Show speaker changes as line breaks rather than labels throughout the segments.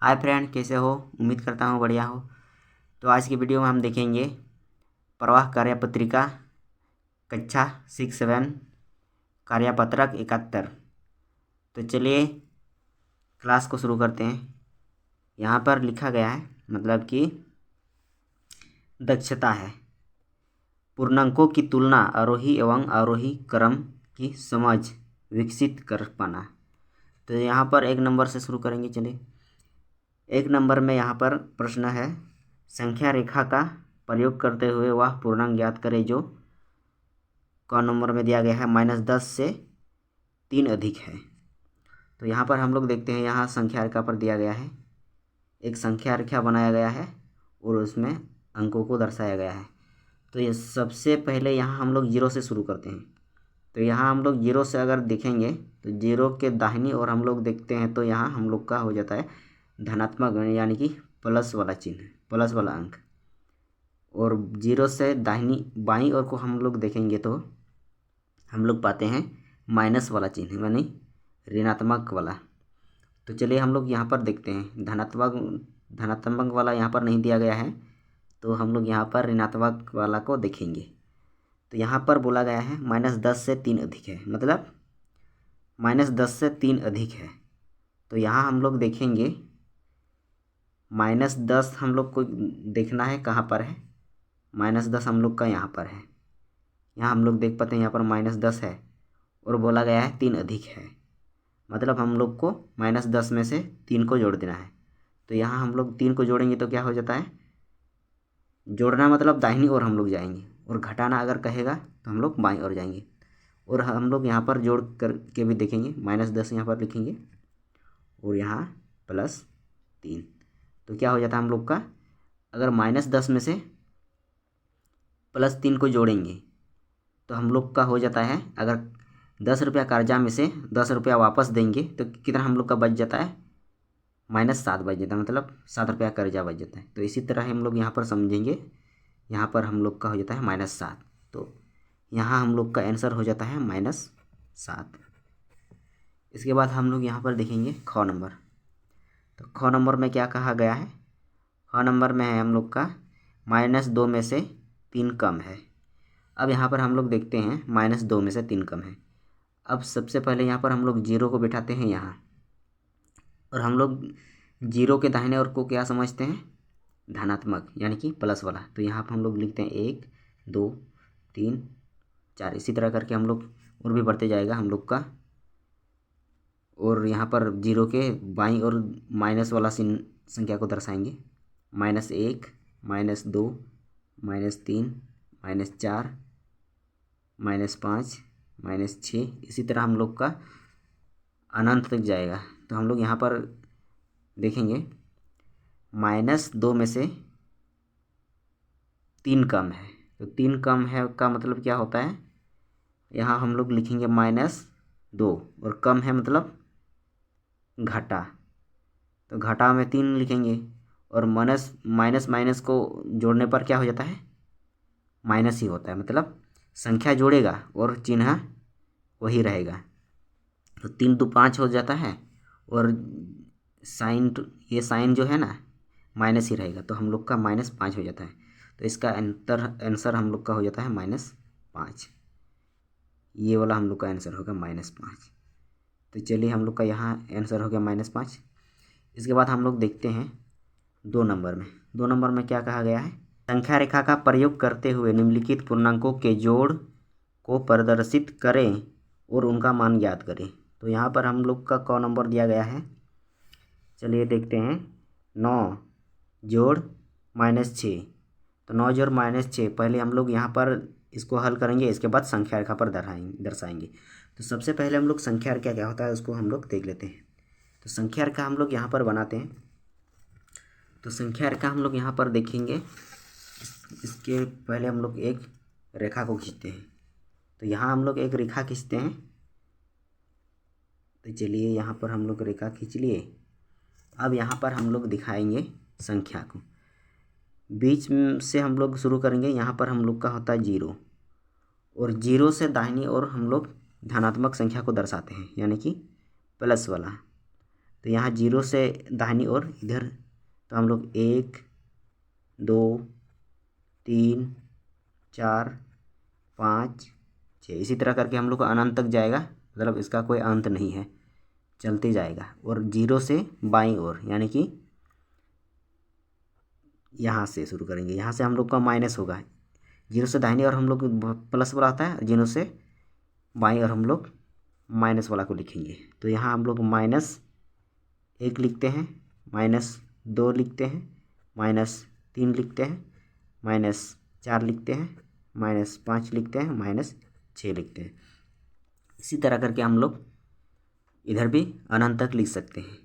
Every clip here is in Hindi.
हाय फ्रेंड, कैसे हो? उम्मीद करता हूँ बढ़िया हो। तो आज की वीडियो में हम देखेंगे प्रवाह कार्यपत्रिका कक्षा 6-7 कार्यपत्रक 71। तो चलिए क्लास को शुरू करते हैं। यहाँ पर लिखा गया है, मतलब कि दक्षता है पूर्णांकों की तुलना, आरोही एवं अवरोही क्रम की समझ विकसित कर पाना। तो यहाँ पर 1 नंबर से शुरू करेंगे। चलिए 1 नंबर में यहाँ पर प्रश्न है, संख्या रेखा का प्रयोग करते हुए वह पूर्णांक ज्ञात करें जो क नंबर में दिया गया है -10 से 3 अधिक है। तो यहाँ पर हम लोग देखते हैं, यहाँ संख्या रेखा पर दिया गया है, एक संख्या रेखा बनाया गया है और उसमें अंकों को दर्शाया गया है। तो ये सबसे पहले यहाँ हम लोग 0 से शुरू करते हैं। तो यहाँ हम लोग 0 से अगर देखेंगे तो 0 के दाहिनी ओर हम लोग देखते हैं तो यहाँ हम लोग का हो जाता है धनात्मक, यानी कि प्लस वाला चिन्ह, प्लस वाला अंक। और 0 से दाहिनी बाईं ओर को हम लोग देखेंगे तो हम लोग पाते हैं माइनस वाला चिन्ह, यानी ऋणात्मक वाला। तो चलिए हम लोग यहाँ पर देखते हैं, धनात्मक वाला यहाँ पर नहीं दिया गया है, तो हम लोग यहाँ पर ऋणात्मक वाला को देखेंगे। तो यहाँ पर बोला गया है -10 से 3 अधिक है, मतलब -10 से 3 अधिक है। तो यहाँ हम लोग देखेंगे -10 हम लोग को देखना है कहाँ पर है। -10 हम लोग का यहाँ पर है, यहाँ हम लोग देख पाते हैं, यहाँ पर -10 है और बोला गया है 3 अधिक है, मतलब हम लोग को -10 में से 3 को जोड़ देना है। तो यहाँ हम लोग 3 को जोड़ेंगे तो क्या हो जाता है, जोड़ना मतलब दाहिनी ओर हम लोग जाएंगे, और घटाना अगर कहेगा तो हम लोग बाईं ओर जाएंगे। और हम लोग यहाँ पर जोड़ करके भी देखेंगे, -10 यहाँ पर लिखेंगे और यहाँ +3। तो क्या हो जाता है हम लोग का, अगर -10 में से +3 को जोड़ेंगे तो हम लोग का हो जाता है, अगर 10 रुपया कर्जा में से 10 रुपया वापस देंगे तो कितना हम लोग का बच जाता है, -7 बच जाता है, मतलब 7 रुपया कर्जा बच जाता है। तो इसी तरह हम लोग यहाँ पर समझेंगे, यहाँ पर हम लोग का हो जाता है -7। तो यहाँ हम लोग का आंसर हो जाता है -7। इसके बाद हम लोग यहाँ पर देखेंगे ख नंबर। तो ख नंबर में क्या कहा गया है, ख नंबर में है हम लोग का -2 में से 3 कम है। अब यहाँ पर हम लोग देखते हैं -2 में से 3 कम है। अब सबसे पहले यहाँ पर हम लोग 0 को बिठाते हैं यहाँ, और हम लोग 0 के दाहिने ओर को क्या समझते हैं, धनात्मक, यानी कि प्लस वाला। तो यहाँ पर हम लोग लिखते हैं 1 2 3 4, इसी तरह करके हम लोग और भी बढ़ते जाएगा हम लोग का। और यहाँ पर 0 के बाईं और माइनस वाला संख्या को दर्शाएंगे, -1 -2 -3 -4 -5 -6, इसी तरह हम लोग का अनंत तक जाएगा। तो हम लोग यहाँ पर देखेंगे -2 में से 3 कम है। तो 3 कम है का मतलब क्या होता है, यहाँ हम लोग लिखेंगे -2, और कम है मतलब घटा, तो घटा में 3 लिखेंगे, और माइनस माइनस को जोड़ने पर क्या हो जाता है, माइनस ही होता है, मतलब संख्या जोड़ेगा और चिन्ह वही रहेगा। तो 3 2 5 हो जाता है, और ये साइन जो है ना माइनस ही रहेगा, तो हम लोग का -5 हो जाता है। तो इसका आंसर हम लोग का हो जाता है -5। ये वाला हम लोग का आंसर होगा -5। तो चलिए हम लोग का यहाँ आंसर हो गया -5। इसके बाद हम लोग देखते हैं 2 नंबर में। 2 नंबर में क्या कहा गया है, संख्या रेखा का प्रयोग करते हुए निम्नलिखित पूर्णांकों के जोड़ को प्रदर्शित करें और उनका मान ज्ञात करें। तो यहाँ पर हम लोग का क नंबर दिया गया है, चलिए देखते हैं, 9 जोड़ -6। तो 9 जोड़ -6, पहले हम लोग यहाँ पर इसको हल करेंगे, इसके बाद संख्या रेखा पर दर्शाएंगे। तो सबसे पहले हम लोग संख्या रेखा क्या होता है उसको हम लोग देख लेते हैं। तो संख्या रेखा हम लोग यहाँ पर बनाते हैं। तो संख्या रेखा हम लोग यहाँ पर देखेंगे, इसके पहले हम लोग एक रेखा को खींचते हैं। तो यहाँ हम लोग एक रेखा खींचते हैं। तो चलिए यहाँ पर हम लोग रेखा खींच लिए। अब यहाँ पर हम लोग दिखाएंगे संख्या को, बीच से हम लोग शुरू करेंगे। यहाँ पर हम लोग का होता है 0, और 0 से दाहिनी ओर हम लोग धनात्मक संख्या को दर्शाते हैं, यानी कि प्लस वाला। तो यहाँ 0 से दाहिनी ओर इधर तो हम लोग 1 2 3 4 5 6 इसी तरह करके हम लोग को अनंत तक जाएगा, मतलब इसका कोई अंत नहीं है, चलते जाएगा। और 0 से बाईं ओर यानी कि यहाँ से शुरू करेंगे, यहाँ से हम लोग का माइनस होगा। 0 से दाहिनी ओर हम लोग प्लस वाला आता है, 0 से बाईं ओर हम लोग माइनस वाला को लिखेंगे। तो यहाँ हम लोग -1 लिखते हैं, -2 लिखते हैं, -3 लिखते हैं, -4 लिखते हैं, -5 लिखते हैं, -6 लिखते हैं। इसी तरह करके हम लोग इधर भी अनंत तक लिख सकते हैं।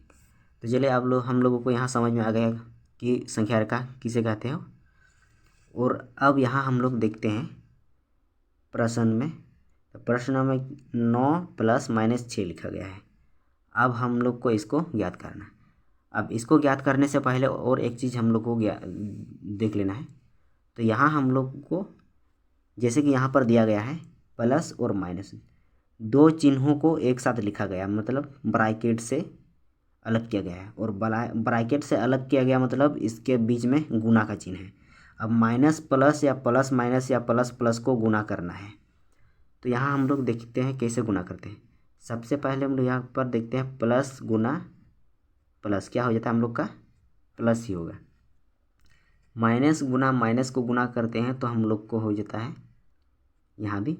तो चलिए हम लोगों को यहाँ समझ में आ गया कि संख्या रेखा किसे कहते हो। और अब यहाँ हम लोग देखते हैं प्रश्न में, तो प्रश्न में 9 + -6 लिखा गया है। अब हम लोग को इसको ज्ञात करना है। अब इसको ज्ञात करने से पहले और एक चीज़ हम लोग को देख लेना है। तो यहाँ हम लोग को जैसे कि यहाँ पर दिया गया है प्लस और माइनस, दो चिन्हों को एक साथ लिखा गया, मतलब ब्रैकेट से अलग किया गया है। और ब्रैकेट से अलग किया गया मतलब इसके बीच में गुना का चिन्ह है। अब माइनस प्लस या प्लस माइनस या प्लस प्लस को गुना करना है। तो यहाँ हम लोग देखते हैं कैसे गुना करते हैं। सबसे पहले हम लोग यहाँ पर देखते हैं प्लस गुना प्लस, क्या हो जाता है हम लोग का प्लस ही होगा। माइनस गुना माइनस को गुना करते हैं तो हम लोग को हो जाता है यहाँ भी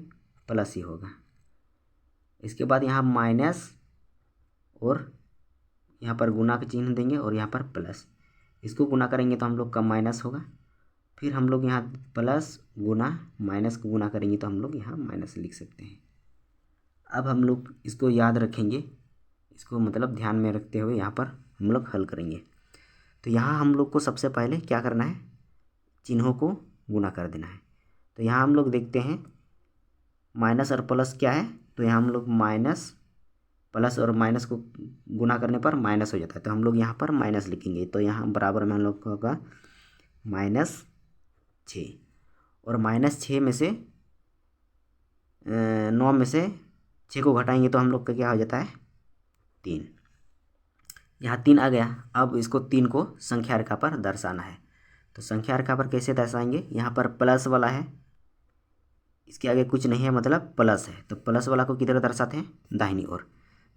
प्लस ही होगा। इसके बाद यहाँ माइनस और यहाँ पर गुना का चिन्ह देंगे और यहाँ पर प्लस, इसको गुना करेंगे तो हम लोग का माइनस होगा। फिर हम लोग यहाँ प्लस गुना माइनस को गुना करेंगे तो हम लोग यहाँ माइनस लिख सकते हैं। अब हम लोग इसको याद रखेंगे, इसको मतलब ध्यान में रखते हुए यहाँ पर हम लोग हल करेंगे। तो यहाँ हम लोग को सबसे पहले क्या करना है, चिन्हों को गुना कर देना है। तो यहाँ हम लोग देखते हैं माइनस और प्लस क्या है, तो यहाँ हम लोग माइनस प्लस और माइनस को गुना करने पर माइनस हो जाता है, तो हम लोग यहाँ पर माइनस लिखेंगे। तो यहाँ बराबर में हम लोग का होगा -6। और -6 में से 9 में से 6 को घटाएंगे तो हम लोग का क्या हो जाता है 3। यहाँ 3 आ गया। अब इसको 3 को संख्या रेखा पर दर्शाना है। तो संख्या रेखा पर कैसे दर्शाएंगे, यहाँ पर प्लस वाला है, इसके आगे कुछ नहीं है मतलब प्लस है, तो प्लस वाला को किधर दर्शाते हैं दाहिनी ओर।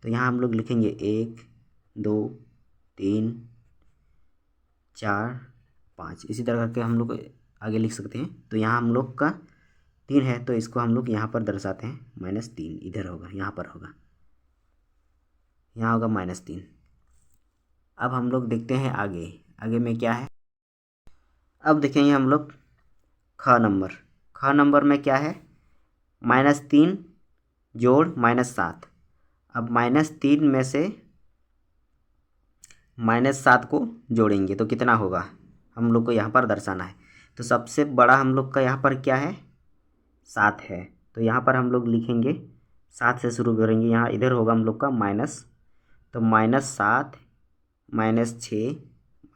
तो यहाँ हम लोग लिखेंगे 1 2 3 4 5, इसी तरह करके हम लोग आगे लिख सकते हैं। तो यहाँ हम लोग का 3 है तो इसको हम लोग यहाँ पर दर्शाते हैं -3, इधर होगा, यहाँ पर होगा, यहाँ होगा -3। अब हम लोग देखते हैं आगे, आगे में क्या है। अब देखेंगे हम लोग ख नंबर में क्या है, -3 जोड़ -7। अब -3 में से -7 को जोड़ेंगे तो कितना होगा, हम लोग को यहाँ पर दर्शाना है। तो सबसे बड़ा हम लोग का यहाँ पर क्या है 7 है, तो यहाँ पर हम लोग लिखेंगे 7 से शुरू करेंगे। यहाँ इधर होगा हम लोग का माइनस, तो -7 -6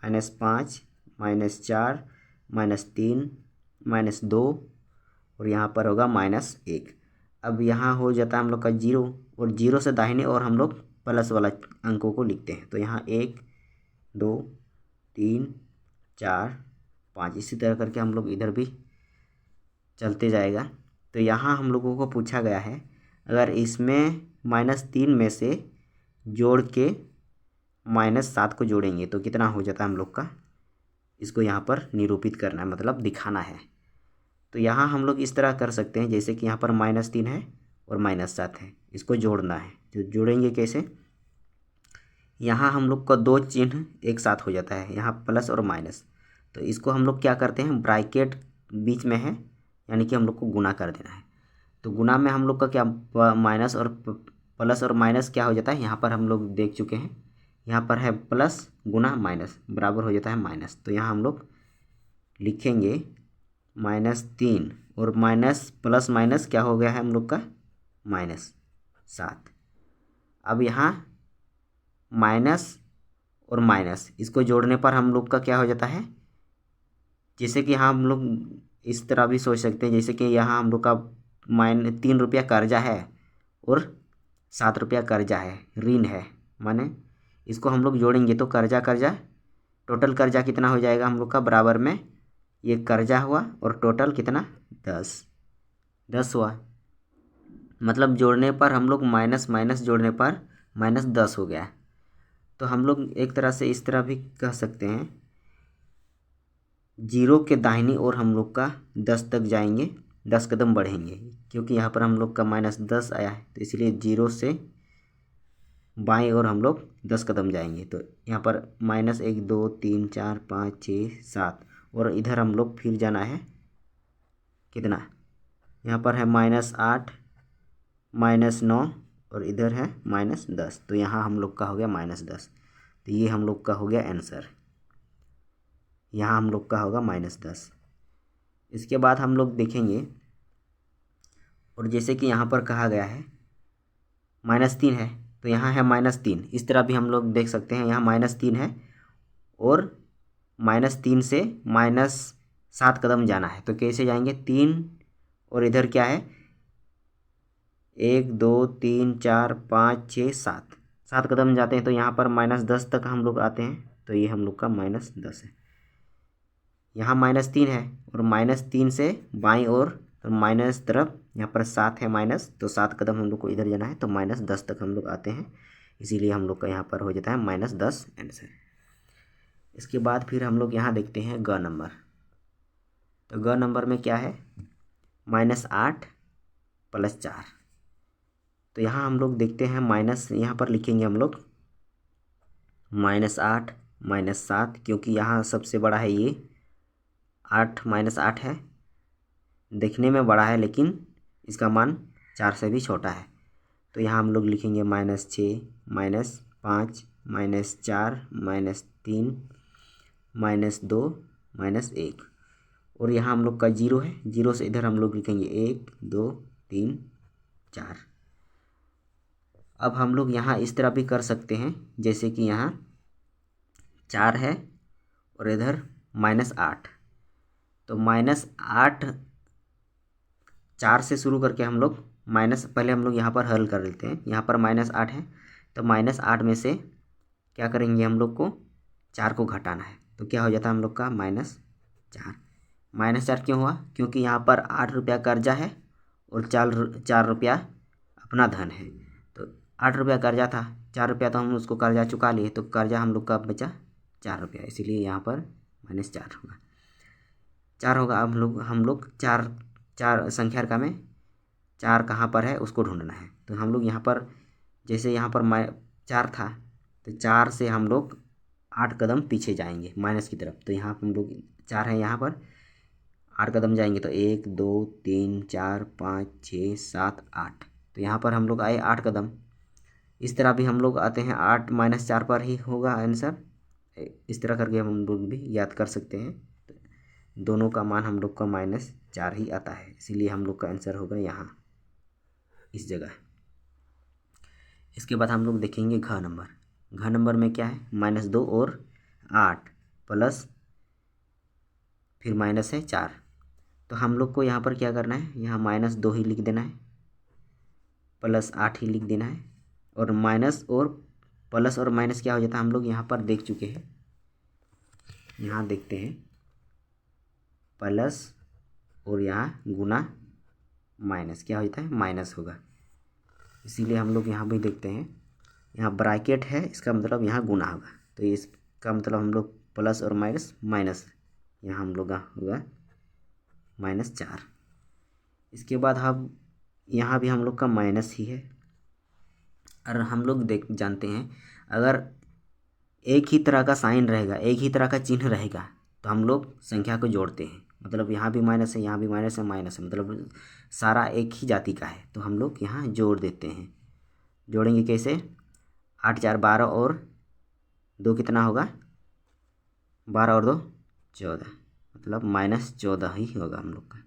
-5 -4 -3 -2 और यहाँ पर होगा -1। अब यहाँ हो जाता है हम लोग का 0, और 0 से दाहिने और हम लोग प्लस वाला अंकों को लिखते हैं। तो यहाँ 1 2 3 4 5, इसी तरह करके हम लोग इधर भी चलते जाएगा। तो यहाँ हम लोगों को पूछा गया है अगर इसमें -3 में से जोड़ के -7 को जोड़ेंगे तो कितना हो जाता है हम लोग का, इसको यहाँ पर निरूपित करना है, मतलब दिखाना है। तो यहाँ हम लोग इस तरह कर सकते हैं, जैसे कि यहाँ पर -3 है और -7 है, इसको जोड़ना है। तो जोड़ेंगे कैसे, यहाँ हम लोग का 2 चिन्ह एक साथ हो जाता है, यहाँ प्लस और माइनस। तो इसको हम लोग क्या करते हैं, ब्रैकेट बीच में है यानी कि हम लोग को गुना कर देना है। तो गुना में हम लोग का क्या माइनस और प्लस और माइनस क्या हो जाता है, यहाँ पर हम लोग देख चुके हैं, यहाँ पर है प्लस गुना माइनस बराबर हो जाता है माइनस। तो यहाँ हम लोग लिखेंगे -3 और माइनस प्लस माइनस क्या हो गया है हम लोग का -7। अब यहाँ माइनस और माइनस इसको जोड़ने पर हम लोग का क्या हो जाता है, जैसे कि यहाँ हम लोग इस तरह भी सोच सकते हैं, जैसे कि यहाँ हम लोग का 3 रुपया कर्जा है और 7 रुपया कर्जा है, ऋण है, माने इसको हम लोग जोड़ेंगे तो कर्जा कर्जा टोटल कर्जा कितना हो जाएगा हम लोग का, बराबर में ये कर्जा हुआ और टोटल कितना 10 हुआ। मतलब जोड़ने पर हम लोग माइनस माइनस जोड़ने पर -10 हो गया। तो हम लोग एक तरह से इस तरह भी कह सकते हैं, जीरो के दाहिनी ओर हम लोग का 10 तक जाएंगे, 10 कदम बढ़ेंगे, क्योंकि यहाँ पर हम लोग का -10 आया है, तो इसलिए जीरो से बाएं ओर हम लोग 10 कदम जाएंगे। तो यहाँ पर -1 2 3 4 5 6 7 और इधर हम लोग फिर जाना है कितना, यहाँ पर है -8 -9 और इधर है -10, तो यहाँ हम लोग का हो गया -10। तो ये हम लोग का हो गया आंसर, यहाँ हम लोग का होगा -10। इसके बाद हम लोग देखेंगे, और जैसे कि यहाँ पर कहा गया है -3 है, तो यहाँ है -3, इस तरह भी हम लोग देख सकते हैं, यहाँ -3 है और -3 से -7 कदम जाना है। तो कैसे जाएंगे, 3 और इधर क्या है 1 2 3 4 5 6 7, 7 कदम जाते हैं, तो यहाँ पर -10 तक हम लोग आते हैं। तो ये हम लोग का -10 है। यहाँ -3 है और -3 से बाईं ओर तो माइनस तरफ यहाँ पर 7 है माइनस, तो 7 कदम हम लोग को इधर जाना है, तो -10 तक हम लोग आते हैं, इसीलिए हम लोग का यहाँ पर हो जाता है -10 आंसर। इसके बाद फिर हम लोग यहाँ देखते हैं ग नंबर। तो ग नंबर में क्या है, -8 + 4। तो यहाँ हम लोग देखते हैं माइनस, यहाँ पर लिखेंगे हम लोग -8 -7, क्योंकि यहाँ सबसे बड़ा है ये 8 -8 है, देखने में बड़ा है लेकिन इसका मान 4 से भी छोटा है। तो यहाँ हम लोग लिखेंगे -6 -5 -4 -3 -2 -1, और यहाँ हम लोग का जीरो है, जीरो से इधर हम लोग लिखेंगे 1 2 3 4। अब हम लोग यहाँ इस तरह भी कर सकते हैं, जैसे कि यहाँ 4 है और इधर -8, तो -8 4 से शुरू करके हम लोग माइनस, पहले हम लोग यहाँ पर हल कर लेते हैं। यहाँ पर -8 है, तो -8 में से क्या करेंगे, हम लोग को 4 को घटाना है, तो क्या हो जाता है हम लोग का -4। -4 क्यों हुआ, क्योंकि यहाँ पर 8 रुपया कर्जा है और 4 रुपया अपना धन है। तो 8 रुपया कर्जा था, 4 रुपया तो हम उसको कर्जा चुका लिए, तो कर्जा हम लोग का बचा 4 रुपया, इसीलिए यहाँ पर -4 होगा। 4 होगा। अब हम लोग चार संख्या का में 4 कहाँ पर है उसको ढूंढना है। तो हम लोग यहाँ पर, जैसे यहाँ पर 4 था, तो 4 से हम लोग 8 कदम पीछे जाएंगे माइनस की तरफ। तो यहाँ हम लोग 4 है, यहाँ पर 8 कदम जाएंगे, तो 1 2 3 4 5 6 7 8, तो यहाँ पर हम लोग आए 8 कदम। इस तरह भी हम लोग आते हैं, 8 -4 पर ही होगा आंसर। इस तरह करके हम लोग भी याद कर सकते हैं। तो दोनों का मान हम लोग का -4 ही आता है, इसीलिए हम लोग का आंसर होगा यहाँ इस जगह। इसके बाद हम लोग देखेंगे घ नंबर। घ नंबर में क्या है, -2 और 8 प्लस फिर माइनस है 4। तो हम लोग को यहाँ पर क्या करना है, यहाँ -2 ही लिख देना है, +8 ही लिख देना है, और माइनस और प्लस और माइनस क्या हो जाता है हम लोग यहाँ पर देख चुके हैं। यहाँ देखते हैं प्लस और यहाँ गुना माइनस क्या हो जाता है, माइनस होगा, इसीलिए हम लोग यहाँ भी देखते हैं, यहाँ ब्रैकेट है, इसका मतलब यहाँ गुना होगा, तो इसका मतलब हम लोग प्लस और माइनस माइनस, यहाँ हम लोग का होगा -4। इसके बाद हम यहाँ भी हम लोग का माइनस ही है, और हम लोग जानते हैं अगर एक ही तरह का साइन रहेगा, एक ही तरह का चिन्ह रहेगा, तो हम लोग संख्या को जोड़ते हैं। मतलब यहाँ भी माइनस है, यहाँ भी माइनस है, माइनस है, मतलब सारा एक ही जाति का है, तो हम लोग यहाँ जोड़ देते हैं। जोड़ेंगे कैसे, 8 4 12 और 2 कितना होगा, 12 और 2 14, मतलब -14 ही होगा हम लोग का।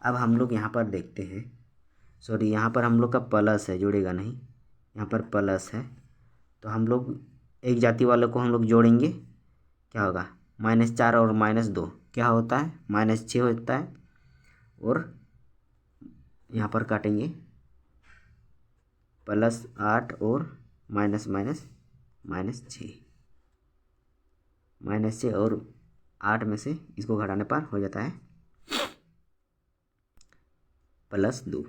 अब हम लोग यहाँ पर देखते हैं, सॉरी यहाँ पर हम लोग का प्लस है, जुड़ेगा नहीं, यहाँ पर प्लस है, तो हम लोग एक जाति वाले को हम लोग जोड़ेंगे, क्या होगा, -4 और -2 क्या होता है, -6 होता है, और यहाँ पर काटेंगे +8 और माइनस माइनस -6 और 8 में से इसको घटाने पर हो जाता है +2।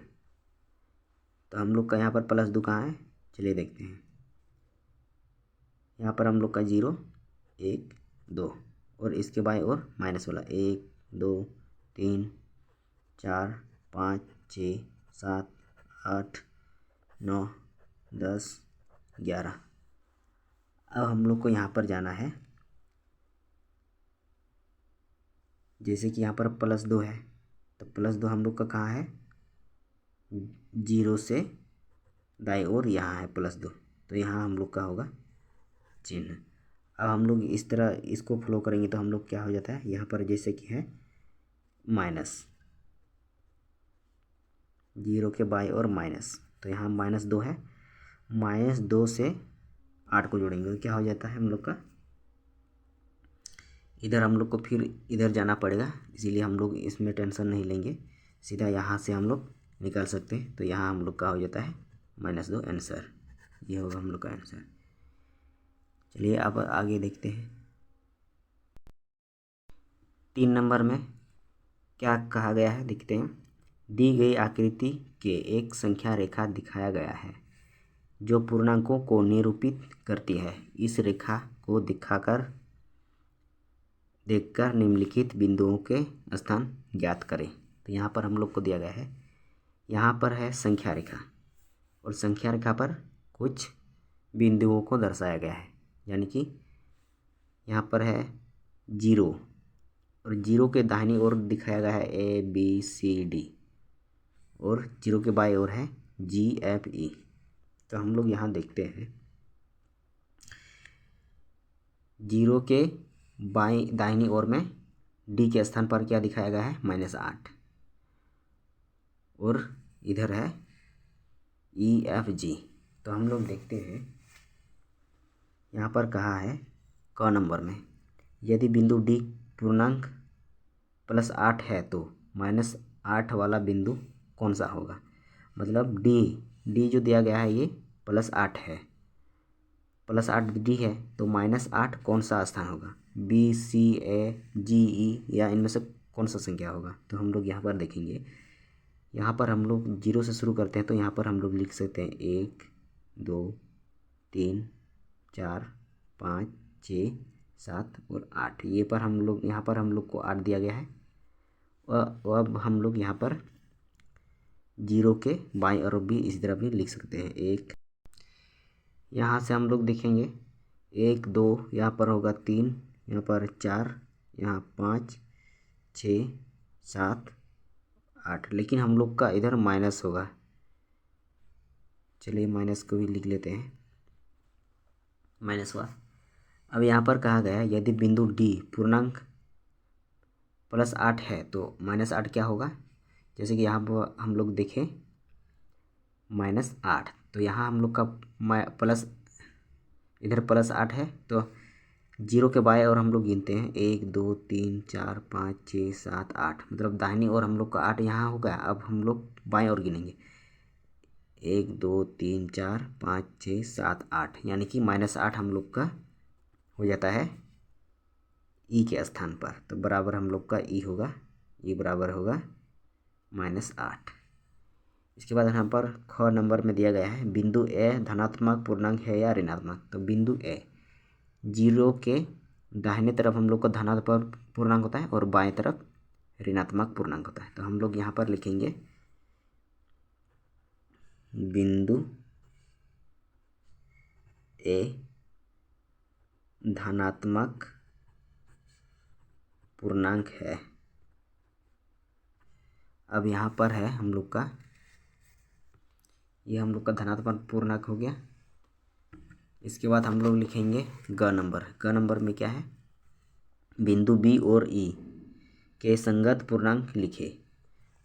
तो हम लोग का यहाँ पर +2 कहाँ है, चलिए देखते हैं। यहाँ पर हम लोग का 0 1 2 और इसके बाएं और माइनस वाला 1 2 3 4 5 6 7 8 9 10 11। अब हम लोग को यहाँ पर जाना है, जैसे कि यहाँ पर +2 है तो +2 हम लोग का कहाँ है, 0 से दाएं ओर यहाँ है +2, तो यहाँ हम लोग का होगा चिन्ह। अब हम लोग इस तरह इसको फ्लो करेंगे तो हम लोग क्या हो जाता है, यहाँ पर जैसे कि है -0 के बाएं और माइनस, तो यहाँ -2 है, -2 से 8 को जोड़ेंगे तो क्या हो जाता है हम लोग का, इधर हम लोग को फिर इधर जाना पड़ेगा, इसीलिए हम लोग इसमें टेंशन नहीं लेंगे, सीधा यहाँ से हम लोग निकाल सकते हैं। तो यहाँ हम लोग का हो जाता है -2 आंसर, ये होगा हम लोग का आंसर। चलिए अब आगे देखते हैं। 3 नंबर में क्या कहा गया है, देखते हैं। दी गई आकृति के एक संख्या रेखा दिखाया गया है जो पूर्णांकों को निरूपित करती है। इस रेखा को देखकर निम्नलिखित बिंदुओं के स्थान ज्ञात करें। तो यहाँ पर हम लोग को दिया गया है, यहाँ पर है संख्या रेखा और संख्या रेखा पर कुछ बिंदुओं को दर्शाया गया है, यानी कि यहाँ पर है 0 और 0 के दाहिनी ओर दिखाया गया है ABCD और 0 के बाएं ओर है GFE। तो हम लोग यहाँ देखते हैं 0 के बाएं दाहिनी ओर में D के स्थान पर क्या दिखाया गया है, -8 और इधर है EFG। तो हम लोग देखते हैं, यहाँ पर कहा है क नंबर में, यदि बिंदु D पूर्णांक +8 है तो -8 वाला बिंदु कौन सा होगा। मतलब D जो दिया गया है ये +8 है, +8 D है तो -8 कौन सा स्थान होगा, B C A G E या इनमें से कौन सा संख्या होगा। तो हम लोग यहाँ पर देखेंगे, यहाँ पर हम लोग 0 से शुरू करते हैं तो यहाँ पर हम लोग लिख सकते हैं 1 2 3 4 5 6 7 और 8। ये पर हम लोग यहाँ पर हम लोग को 8 दिया गया है। अब हम लोग यहाँ पर 0 के बाईं ओर भी इसी तरह भी लिख सकते हैं 1। यहाँ से हम लोग देखेंगे 1 2 यहाँ पर होगा 3, यहाँ पर 4, यहाँ 5 6 7 8, लेकिन हम लोग का इधर माइनस होगा। चलिए माइनस को भी लिख लेते हैं, माइनस हुआ। अब यहाँ पर कहा गया है यदि बिंदु D पूर्णांक +8 है तो -8 क्या होगा। जैसे कि यहाँ पर हम लोग देखें -8, तो यहाँ हम लोग का प्लस इधर +8 है तो 0 के बाएं और हम लोग गिनते हैं 1 2 3 4 5 6 7 8, मतलब दाहिनी ओर हम लोग का 8 यहाँ होगा। अब हम लोग बाएं ओर गिनेंगे 1 2 3 4 5 6 7 8, यानी कि -8 हम लोग का हो जाता है E के स्थान पर, तो बराबर हम लोग का E होगा, E बराबर होगा -8। इसके बाद यहाँ पर ख नंबर में दिया गया है बिंदु A धनात्मक पूर्णांक है या ऋणात्मक। तो बिंदु A 0 के दाहिने तरफ हम लोग का धनात्मक पूर्णांक होता है और बाएं तरफ ऋणात्मक पूर्णांक होता है। तो हम लोग यहाँ पर लिखेंगे बिंदु A धनात्मक पूर्णांक है। अब यहाँ पर है हम लोग का, ये हम लोग का धनात्मक पूर्णांक हो गया। इसके बाद हम लोग लिखेंगे ग नंबर। ग नंबर में क्या है, बिंदु B और E के संगत पूर्णांक लिखे।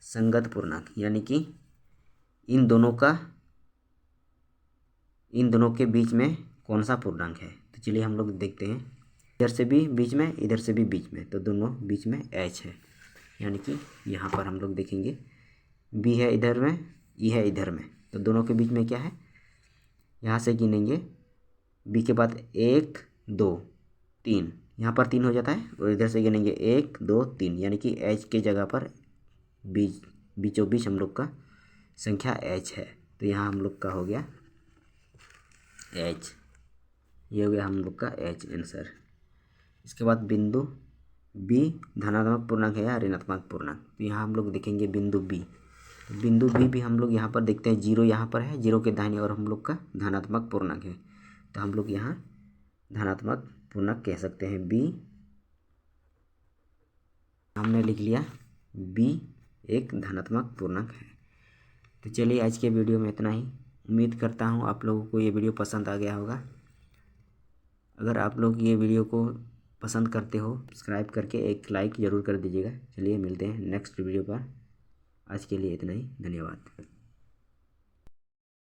संगत पूर्णांक यानी कि इन दोनों के बीच में कौन सा पूर्णांक है। तो चलिए हम लोग देखते हैं, इधर से भी बीच में इधर से भी बीच में, तो दोनों बीच में H है, यानी कि यहाँ पर हम लोग देखेंगे B है इधर में, E है इधर में, तो दोनों के बीच में क्या है, यहाँ से गिनेंगे बी के बाद 1 2 3, यहाँ पर 3 हो जाता है और इधर से गिनेंगे 1 2 3, यानी कि एच के जगह पर बीचों बीच हम लोग का संख्या एच है। तो यहाँ हम लोग का हो गया एच, ये हो गया हम लोग का एच आंसर। इसके बाद बिंदु बी धनात्मक पूर्णांक है या ऋणात्मक पूर्णांक, तो यहाँ हम लोग देखेंगे बिंदु बी। तो बिंदु बी भी हम लोग यहाँ पर देखते हैं, जीरो यहाँ पर है, जीरो के दाहिने और हम लोग का धनात्मक पूर्णांक है, तो हम लोग यहाँ धनात्मक पूर्णांक कह सकते हैं बी। हमने लिख लिया बी एक धनात्मक पूर्णांक है। तो चलिए आज के वीडियो में इतना ही। उम्मीद करता हूँ आप लोगों को ये वीडियो पसंद आ गया होगा। अगर आप लोग ये वीडियो को पसंद करते हो सब्सक्राइब करके एक लाइक ज़रूर कर दीजिएगा। चलिए मिलते हैं नेक्स्ट वीडियो पर। आज के लिए इतना ही, धन्यवाद।